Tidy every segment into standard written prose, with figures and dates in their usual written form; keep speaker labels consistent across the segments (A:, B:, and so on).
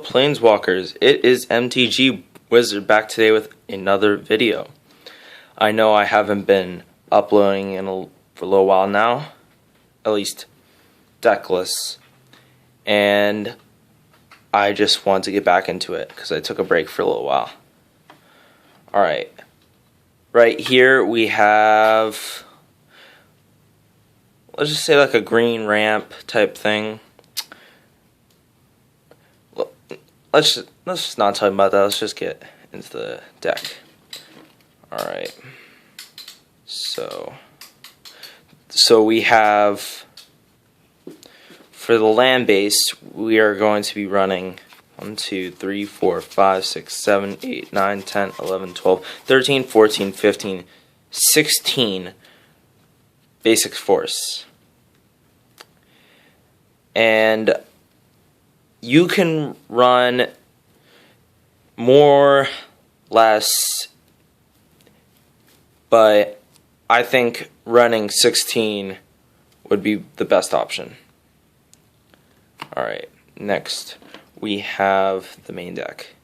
A: Planeswalkers, it is MTG Wizard back today with another video. I know I haven't been uploading for a little while now, at least deck lists, and I just want to get back into it because I took a break for a little while. Alright, right here we have, let's just say like a green ramp type thing. Let's just not talk about that. Let's just get into the deck. Alright. So we have, for the land base, we are going to be running 1, 2, 3, 4, 5, 6, 7, 8, 9, 10, 11, 12, 13, 14, 15, 16 basic force. And you can run more, less, but I think running 16 would be the best option. Alright, next we have the main deck.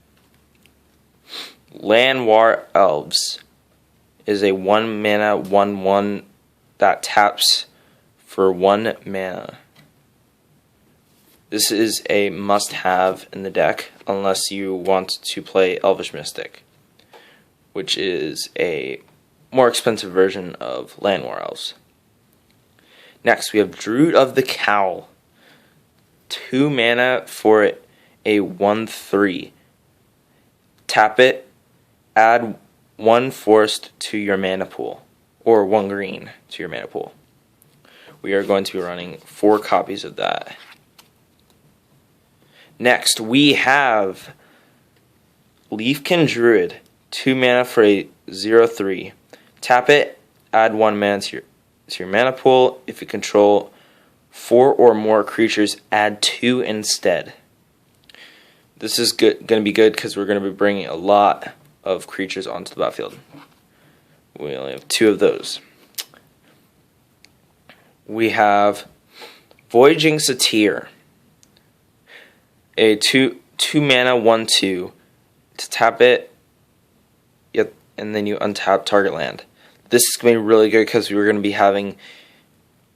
A: Llanowar Elves is a 1 mana 1/1 that taps for 1 mana. This is a must-have in the deck unless you want to play Elvish Mystic, which is a more expensive version of Llanowar Elves. Next, we have Druid of the Cowl. 2 mana for a 1/3. Tap it, add 1 forest to your mana pool, or 1 green to your mana pool. We are going to be running 4 copies of that. Next, we have Leafkin Druid, 2 mana for a 0/3. Tap it, add 1 mana to your mana pool. If you control 4 or more creatures, add 2 instead. This is going to be good because we're going to be bringing a lot of creatures onto the battlefield. We only have 2 of those. We have Voyaging Satyr. A 2 mana 1/2 to tap it, and then you untap target land. This is going to be really good because we're going to be having,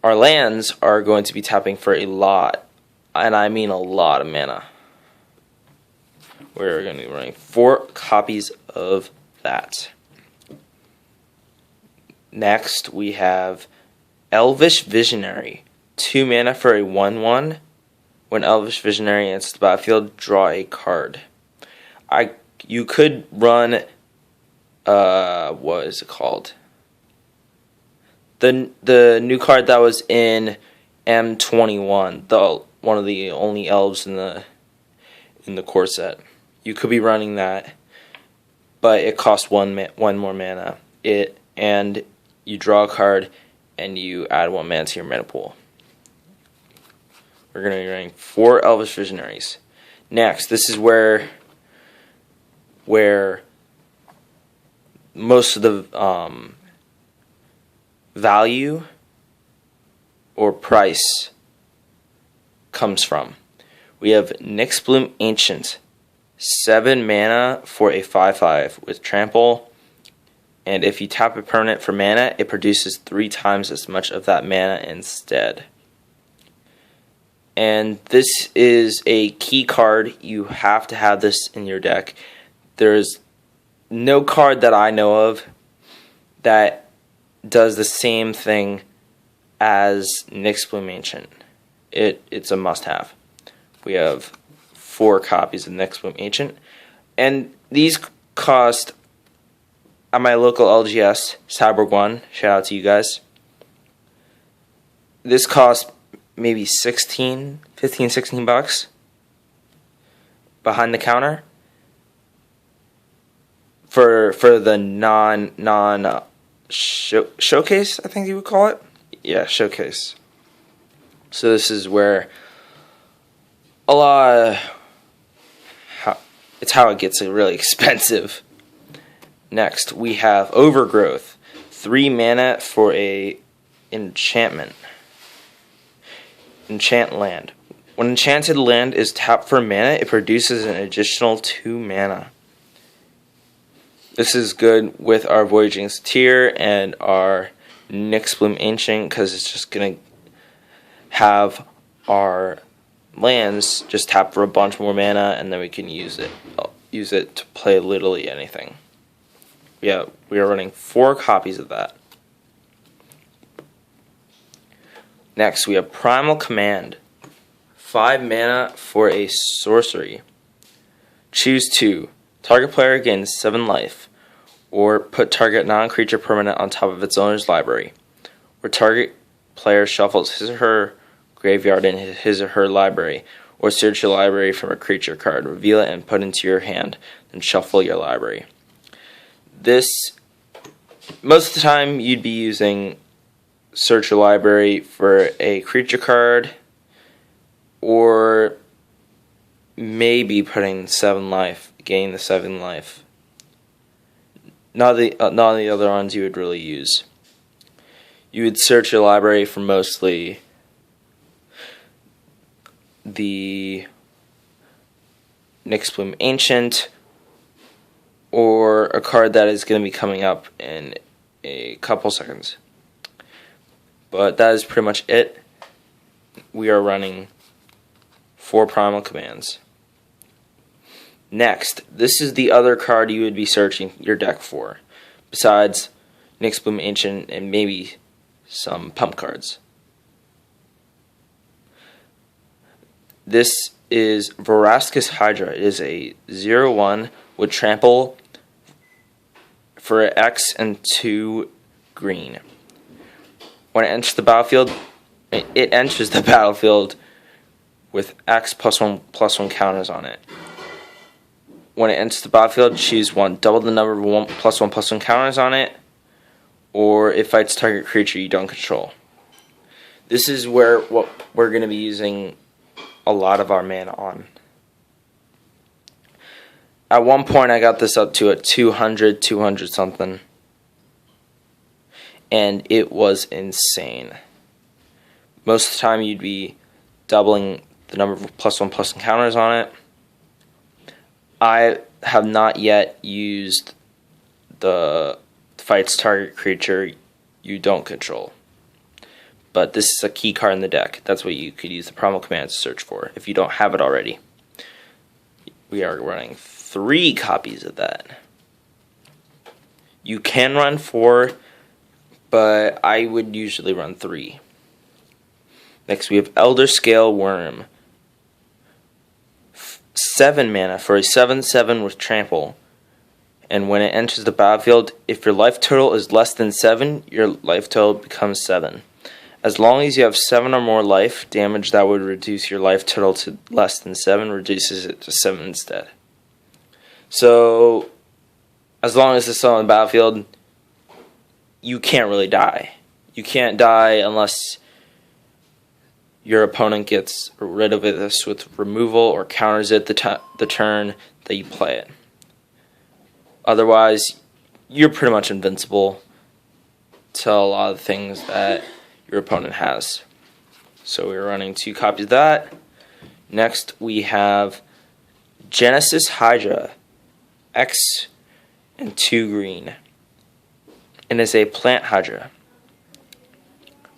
A: our lands are going to be tapping for a lot, and I mean a lot of mana. We're going to be running 4 copies of that. Next we have Elvish Visionary, 2 mana for a 1/1. When Elvish Visionary enters the battlefield, draw a card. You could run, what is it called? The new card that was in M21, one of the only elves in the core set. You could be running that, but it costs 1 more mana. And you draw a card, and you add 1 mana to your mana pool. We're going to be running 4 Elvish Visionaries. Next, this is where most of the value or price comes from. We have Nyxbloom Ancient, 7 mana for a 5/5 with trample, and if you tap a permanent for mana, it produces 3 times as much of that mana instead. And this is a key card. You have to have this in your deck. There's no card that I know of that does the same thing as Nyxbloom Ancient. It's a must-have. We have 4 copies of Nyxbloom Ancient, and these cost, at my local LGS, Cyborg 1, shout out to you guys, this costs maybe 15, 16 bucks behind the counter for the non showcase, I think you would call it. Yeah, showcase. So this is where a lot it's how it gets really expensive. Next, we have Overgrowth, 3 mana for a enchantment. Enchant land. When enchanted land is tapped for mana, it produces an additional 2 mana. This is good with our Voyaging Satyr and our Nyxbloom Ancient, because it's just going to have our lands just tap for a bunch more mana, and then we can use it to play literally anything. Yeah, we are running 4 copies of that. Next, we have Primal Command. 5 mana for a sorcery. Choose 2. Target player gains 7 life, or put target non-creature permanent on top of its owner's library, or target player shuffles his or her graveyard in his or her library, or search your library from a creature card, reveal it and put it into your hand, then shuffle your library. This, most of the time you'd be using search your library for a creature card, or maybe putting 7 life, gaining the 7 life. Not the other ones you would really use. You would search your library for mostly the Nyxbloom Ancient, or a card that is going to be coming up in a couple seconds. But that is pretty much it. We are running 4 Primal Commands. Next, this is the other card you would be searching your deck for, besides Nyxbloom Ancient and maybe some pump cards. This is Vorascus Hydra. It is a 0/1 with trample for X and 2 green. When it enters the battlefield, with X +1/+1 counters on it. When it enters the battlefield, choose 1. Double the number of +1/+1 counters on it, or it fights target creature you don't control. This is what we're going to be using a lot of our mana on. At one point, I got this up to a 200 something, and it was insane. Most of the time, you'd be doubling the number of +1/+1 counters on it. I have not yet used the fights target creature you don't control, but this is a key card in the deck. That's what you could use the Primal Command to search for if you don't have it already. We are running 3 copies of that. You can run 4, but I would usually run 3. Next, we have Elder Scale Worm. 7 mana for a 7/7 with trample. And when it enters the battlefield, if your life total is less than 7, your life total becomes 7. As long as you have 7 or more life, damage that would reduce your life total to less than 7 reduces it to 7 instead. So, as long as it's still on the battlefield, you can't really die. You can't die unless your opponent gets rid of this with removal or counters it the turn that you play it. Otherwise, you're pretty much invincible to a lot of things that your opponent has. So we're running 2 copies of that. Next, we have Genesis Hydra. X and 2 green. And it's a plant Hydra.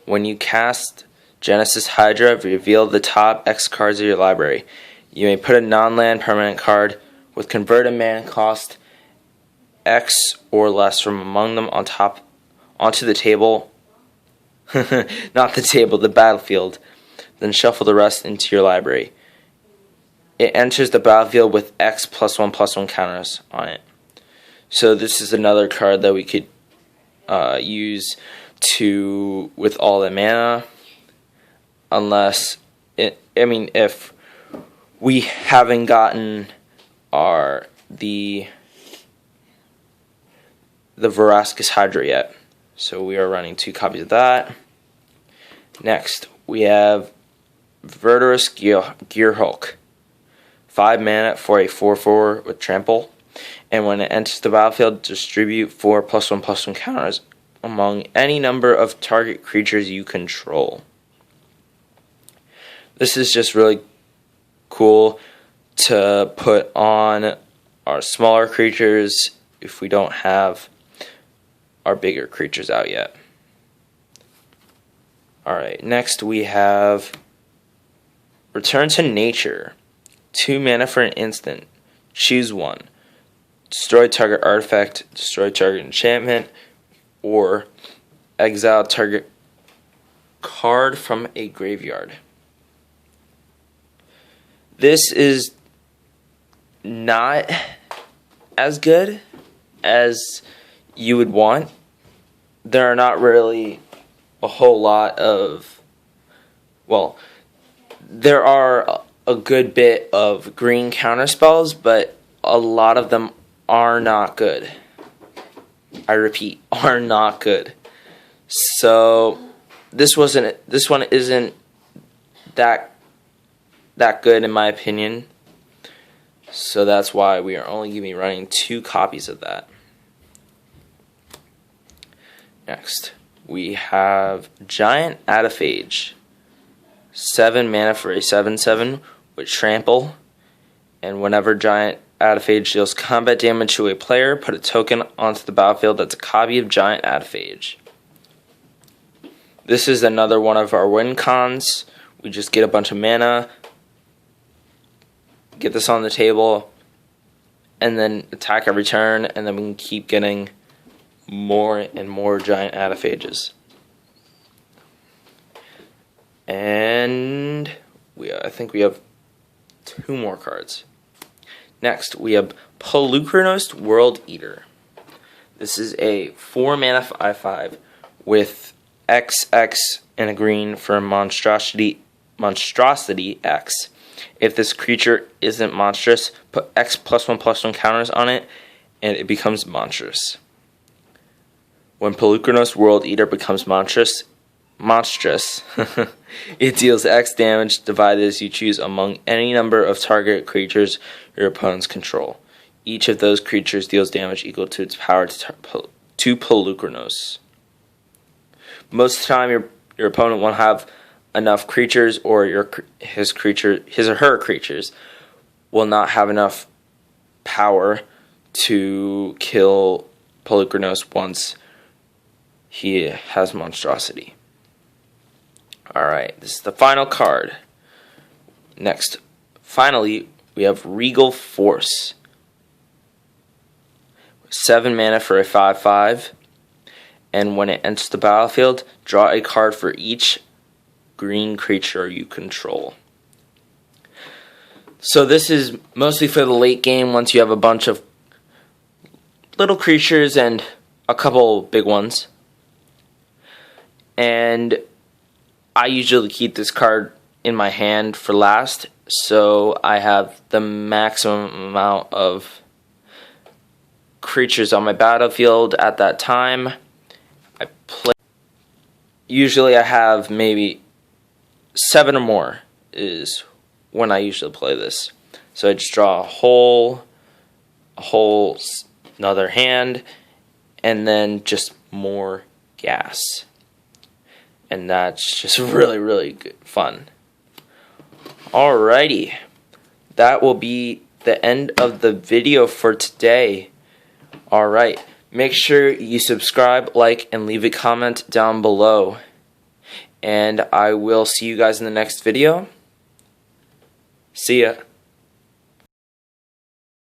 A: When you cast Genesis Hydra, reveal the top X cards of your library. You may put a non-land permanent card with converted mana cost X or less from among them onto the table. Not the table, the battlefield. Then shuffle the rest into your library. It enters the battlefield with X +1/+1 counters on it. So this is another card that we could use with all the mana. Unless, if we haven't gotten the Vorascus Hydra yet. So we are running 2 copies of that. Next, we have Verdurous Gearhulk. 5 mana for a 4/4 with trample. And when it enters the battlefield, distribute 4 +1/+1 counters among any number of target creatures you control. This is just really cool to put on our smaller creatures if we don't have our bigger creatures out yet. Alright, next we have Return to Nature. 2 mana for an instant. Choose one. Destroy target artifact, destroy target enchantment, or exile target card from a graveyard. This is not as good as you would want. There are not really a whole lot of, well, there are a good bit of green counterspells, but a lot of them are not good. I repeat, are not good. So this one isn't that good in my opinion. So that's why we are only going to be running 2 copies of that. Next, we have Giant Ataphage. 7 mana for a 7/7 with trample. And whenever Giant Ataphage deals combat damage to a player, put a token onto the battlefield that's a copy of Giant Ataphage. This is another one of our win cons. We just get a bunch of mana, get this on the table, and then attack every turn, and then we can keep getting more and more Giant Ataphages. And I think we have 2 more cards. Next, we have Polukranos World Eater. This is a 4 mana 5/5 with XX and a green for monstrosity X. If this creature isn't monstrous, put X +1/+1 counters on it, and it becomes monstrous. When Polukranos World Eater becomes monstrous, it deals X damage divided as you choose among any number of target creatures your opponents control. Each of those creatures deals damage equal to its power to Polukranos. Most of the time, your opponent won't have enough creatures, or his or her creatures will not have enough power to kill Polukranos once he has monstrosity. Alright, this is the final card. Next, finally, we have Regal Force. 7 mana for a 5/5, and when it enters the battlefield, draw a card for each green creature you control. So this is mostly for the late game, once you have a bunch of little creatures and a couple big ones. And I usually keep this card in my hand for last, so I have the maximum amount of creatures on my battlefield at that time. Usually I have maybe 7 or more is when I usually play this. So I just draw a whole another hand, and then just more gas. And that's just really, really good fun. Alrighty. That will be the end of the video for today. Alright. Make sure you subscribe, like, and leave a comment down below. And I will see you guys in the next video. See ya.